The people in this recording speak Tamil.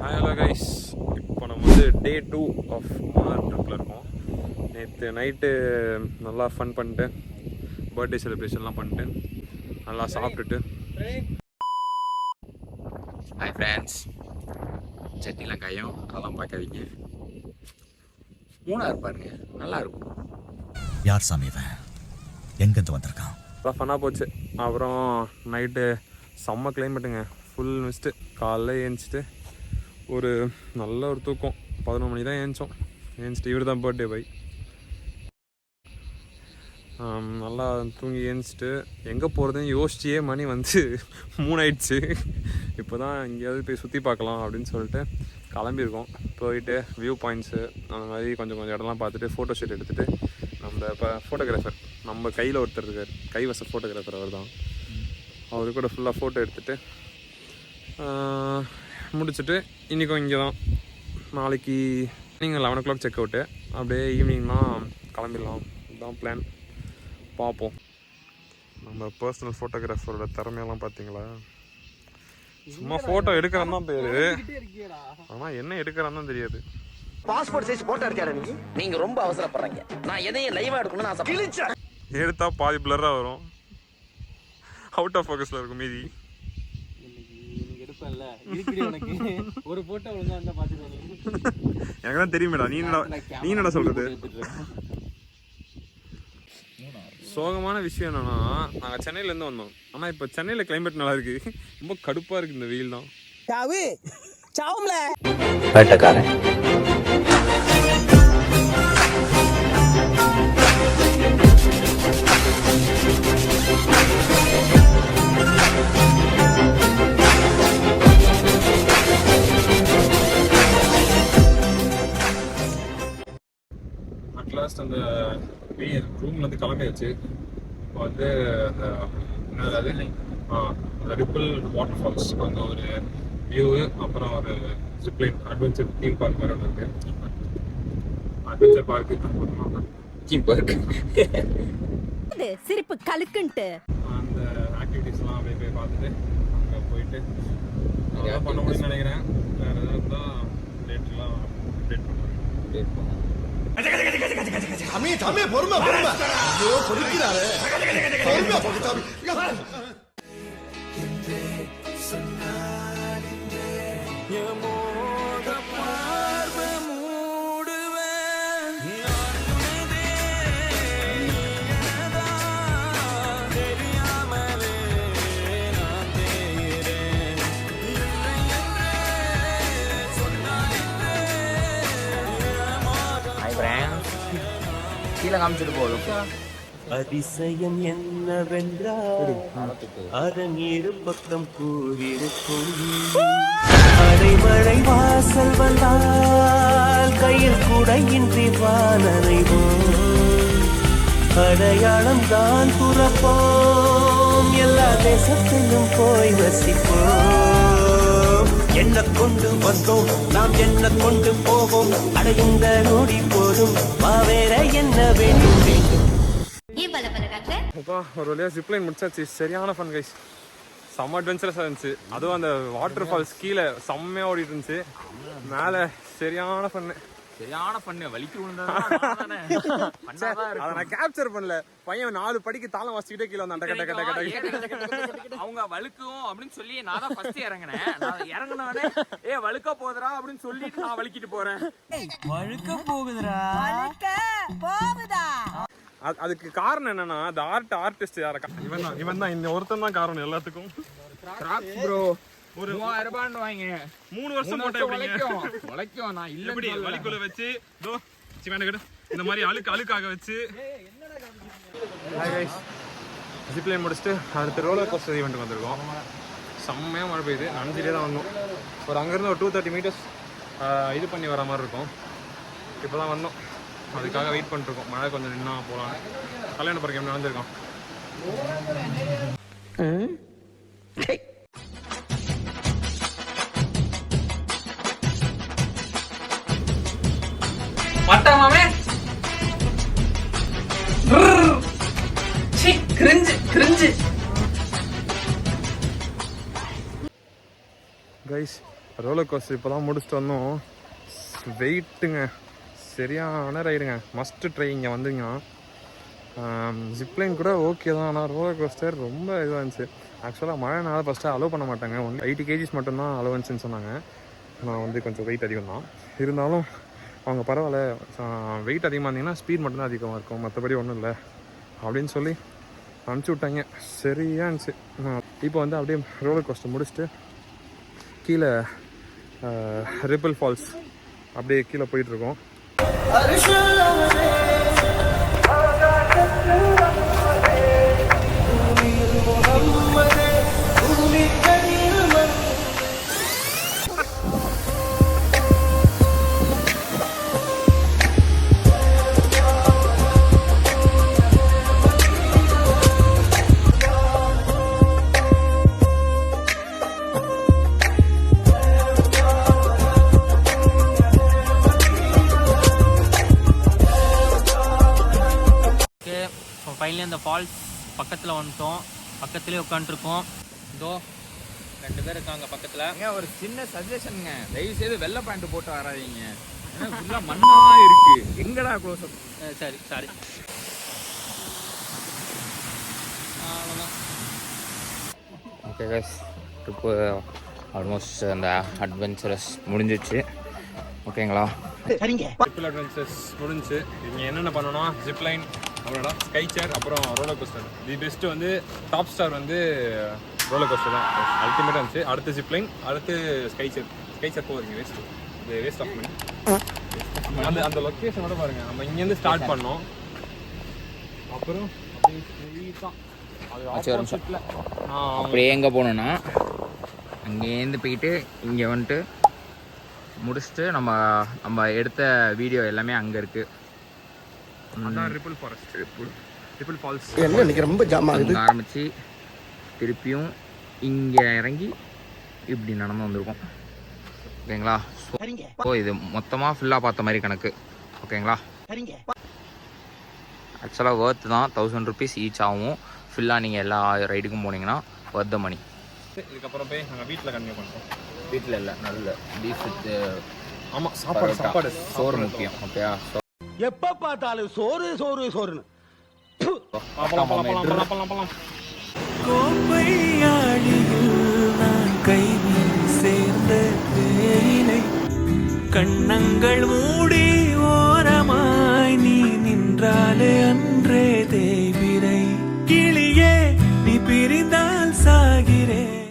ஹலோ கைஸ், இப்போ நம்ம வந்து டே 2 ஆஃப் மூணார் ட்ரிப்பில் இருக்கோம். நேற்று நைட்டு நல்லா ஃபன் பண்ணிட்டு பர்த்டே செலிப்ரேஷன்லாம் பண்ணிட்டு நல்லா சாப்பிட்டுட்டு. ஹாய் ஃப்ரெண்ட்ஸ், சட்னிலாம் காயும் அதெல்லாம் பார்க்காதீங்க. மூணார் பாருங்க, நல்லா இருக்கும். யார் சாமி இவன், எங்கேருந்து வந்திருக்கான்? நல்லா ஃபன்னாக போச்சு. அப்புறம் நைட்டு செம்ம கிளைமேட்டுங்க, ஃபுல் மிஸ்ட்டு. காலைல ஏஞ்சிட்டு ஒரு நல்ல ஒரு தூக்கம். 11 மணி தான் ஏஞ்சிட்டு இவர் தான் பர்த்டே பாய். நல்லா தூங்கி ஏஞ்சிட்டு எங்கே போகிறதுன்னு யோசிச்சியே மணி வந்து 3 ஆயிடுச்சு. இப்போ தான் எங்கேயாவது போய் சுற்றி பார்க்கலாம் அப்படின்னு சொல்லிட்டு கிளம்பியிருக்கோம். போயிட்டு வியூ பாயிண்ட்ஸு அந்த மாதிரி கொஞ்சம் இடம்லாம் பார்த்துட்டு ஃபோட்டோ ஷூட் எடுத்துகிட்டு நம்ம இப்போ ஃபோட்டோகிராஃபர் நம்ம கையில் ஒருத்தர் இருக்கார், கைவச ஃபோட்டோகிராஃபர் அவர் தான். அவரு கூட ஃபுல்லாக ஃபோட்டோ எடுத்துகிட்டு முடிச்சுட்டு இன்றைக்கும் இங்கே தான். நாளைக்கு நீங்கள் 11 o'clock செக் அவுட்டு, அப்படியே ஈவினிங்லாம் கிளம்பிடலாம். இதுதான் பிளான். பார்ப்போம். நம்ம பர்சனல் ஃபோட்டோகிராஃபரோட திறமையெல்லாம் பார்த்தீங்களா? சும்மா ஃபோட்டோ எடுக்கிறன்னு தான் பேர், ஆனால் என்ன எடுக்கிறான்னு தான் தெரியாது. பாஸ்போர்ட் சைஸ் போட்டோ எடுக்காரு. நீங்க ரொம்ப அவசரப்படுறீங்க. நான் எதையும் லைவா எடுக்கணும்னு ஆசைப்படுறேன். எடுத்தா பாதி பிளராக வரும், அவுட் ஆஃப் ஃபோக்கஸில் இருக்கும் மீதி. ஒரு போட்டோ ஒழுங்கா இருந்தா பாத்துக்கோங்க. எனக்கு தான் தெரியுமேடா, நீ என்ன சொல்றது? சோகமான விஷயம் என்னன்னா, நாங்கள் சென்னையிலேருந்து வந்தோம். ஆனால் இப்போ சென்னையில் கிளைமேட் நல்லா இருக்கு, ரொம்ப கடுப்பாக இருக்குது இந்த வெயில் தான். வேட்டக்காரன் அட்லாஸ்ட் அந்த ரூம்லேருந்து கிளம்பியாச்சு. இப்போ வந்து அந்த ரிப்பிள் வாட்டர் ஃபால்ஸ் அங்கே ஒரு வியூவு, அப்புறம் ஒரு ஜிப்லைன் அட்வென்ச்சர் தீம் பார்க் மாதிரி ஒன்று இருக்குது. அட்வென்ச்சர் பார்க்கு தீம் பார்க் சிரிப்பு கலுக்குன்ட்டு அந்த ஆக்டிவிட்டீஸ்லாம் அப்படியே போய் பார்த்துட்டு அங்கே போயிட்டு நிறையா பண்ண முடியும்னு நினைக்கிறேன். வேறு ஏதாவது தான் டேட்லாம் அப்டேட் பண்ணுறேன். பொறுமை பொறுக்கிறாரு. கீழே காமிச்சிட்டு போதும். அதிசயம் என்னவென்றால் அதன் இரு பக்கம் கூவிருக்கும். அடைமழை வாசல் வந்தால் கையில் குடையின்றி வானறைவோம். அடையாளம் தான் துறப்போம், எல்லா தேசத்திலும் போய் வசிப்போம். என்ன கொண்டு வந்தோம் நாம், என்ன கொண்டு போவோம். அடைந்த நொடி போதும், வேற என்ன வேண்டும் வேண்டும். ஒரு வழியாக ஜிப்லைன் முடிச்சாச்சு. சரியான ஃபன் கைஸ், செம்ம அட்வென்ச்சரஸாக இருந்துச்சு. அதுவும் அந்த வாட்டர் ஃபால்ஸ் கீழே செம்மையாக ஓடிட்டு இருந்துச்சு. மேலே சரியான ஃபன்னு வலிக்கு அதை நான் கேப்சர் பண்ணல. பையன் 4 படிக்கு தாளம் வாசிக்கிட்டே கீழே வந்து அவங்க வழுக்கும் அப்படின்னு சொல்லி நான் தான் ஃபர்ஸ்ட் இறங்கினேன். இறங்கினவனே வழுக்க போகுதுடா அப்படின்னு சொல்லிட்டு நான் வலிக்கிட்டு போறேன். வழுக்க போகுதுடா. அதுக்கு காரணம் என்னன்னா, அந்த ஆர்டிஸ்ட் யாரக்கா இவன் தான். இந்த ஒருத்தன் தான் காரணம் எல்லாத்துக்கும். ப்ரோ ஒரு 3000 ரூபாய் வாங்க, 3 வருஷம் போட்டா உழைக்கும். நான் இல்ல வலிக்குள்ள வச்சு இந்த மாதிரி அழுக்காக வச்சு ஜிப்லைன் முடிச்சுட்டு அடுத்த ரோலர் கோஸ்டர் ஈவெண்ட் வந்திருக்கோம். செம்மையாக மழை பெய்யுது, நனைஞ்சிட்டே தான் வந்தோம். ஒரு அங்கேருந்து ஒரு 230 meters இது பண்ணி வர மாதிரி இருக்கும். இப்போ தான் வந்தோம், அதுக்காக வெயிட் பண்ணிருக்கோம். மழை கொஞ்சம் நின்னா போகலாம். கல்யாண பறக்க நடந்திருக்கோம். மட்டமாமே கைஸ் ரோலர் கோஸ்டர் இப்போ தான் முடிச்சுட்டு வந்தோம். வெயிட்டுங்க, சரியான ரைடுங்க, மஸ்ட்டு ட்ரை இங்கே வந்துங்க. ஜிப்லைன் கூட ஓகே தான், ஆனால் ரோலர் கோஸ்டர் ரொம்ப இதுவாக இருந்துச்சு. ஆக்சுவலாக மழைனால ஃபஸ்ட்டு அலோவ் பண்ண மாட்டாங்க, 80 kgs மட்டும்தான் அலோவன்ஸ்ன்னு சொன்னாங்க. நான் வந்து கொஞ்சம் வெயிட் அதிகம் தான், இருந்தாலும் அவங்க பரவாயில்ல, வெயிட் அதிகமாக இருந்தீங்கன்னா ஸ்பீட் மட்டும்தான் அதிகமாக இருக்கும், மற்றபடி ஒன்றும் இல்லை அப்படின்னு சொல்லி அனுப்பிச்சி விட்டாங்க. சரியாக இருந்துச்சு. இப்போ வந்து அப்படியே ரோலர் கோஸ்டர் முடிச்சுட்டு கீழே ரிப்பிள் ஃபால்ஸ் அப்படியே கீழே போயிட்டுருக்கோம். ஃபைனலி அந்த ஃபால்ஸ் பக்கத்தில் வந்துட்டோம், பக்கத்துலேயே உட்காந்துருக்கோம். இதோ 2 பேர் இருக்காங்க பக்கத்தில். ஒரு சின்ன சஜஷனுங்க, தயவு செய்து வெள்ளை பேண்ட் போட்டு வராதீங்க, ஃபுல்லாக மண்ணாக இருக்கு. எங்கடா க்ளோஸ் அப்? சரி sorry. Okay guys, trip almost அந்த அட்வென்ச்சரஸ் முடிஞ்சிச்சு. ஓகேங்களா, ட்ரிப்பிள் அட்வென்ச்சர்ஸ் முடிஞ்சு. இங்கே என்னென்ன பண்ணோன்னா ஜிப்லைன், அப்புறம்டா ஸ்கை சேர், அப்புறம் ரோலர் கோஸ்டர். தி பெஸ்ட்டு வந்து டாப் ஸ்டார் வந்து ரோலர் கோஸ்டர் தான் அல்டிமேட்டாக இருந்துச்சு. அடுத்து ஜிப்லைன், அடுத்து ஸ்கை சேர் போகிறீங்க வேஸ்ட், இது வேஸ்ட் ஆஃப் மணி. அந்த லொக்கேஷனோட பாருங்கள், நம்ம இங்கேருந்து ஸ்டார்ட் பண்ணோம், அப்புறம் அப்படியே எங்கே போகணுன்னா அங்கேருந்து போயிட்டு இங்கே வந்துட்டு முடிச்சுட்டு நம்ம எடுத்த வீடியோ எல்லாமே அங்கே இருக்குது. ரிப்பிள் ஃபாரஸ்ட், ரிப்பிள் ஃபால்ஸ் ரொம்ப ஜாம் ஆகுது. ஆரம்பித்து திருப்பியும் இங்கே இறங்கி இப்படி நடந்து வந்திருக்கோம். ஓகேங்களா, ஸோ இது மொத்தமாக ஃபுல்லாக பார்த்த மாதிரி கணக்கு. ஓகேங்களா, ஆக்சுவலாக ஒர்த்து தான், 1000 rupees ஈச் ஆகும். ஃபுல்லாக நீங்கள் எல்லா ரைடுக்கும் போனீங்கன்னா ஒர்த் த மணி. இதுக்கப்புறம் போய் நாங்கள் வீட்டில் கண்டினியூ பண்ணுறோம். வீட்டில் இல்லை, நல்ல பீஃப் வித் ஆமாம், சாப்பாடு சோறு முக்கியம். ஓகேயா, எப்ப பார்த்தாலும் சோறு சோறு சோறுன்னு. கோப்பையாளியில் நான் கையில் சேர்ந்த தேயிலை, கண்ணங்கள் மூடி ஓரமாய் நீ நின்றாலே அன்றே தேவிரை, கிளியே நீ பிரிந்தால் சாகிறேன்.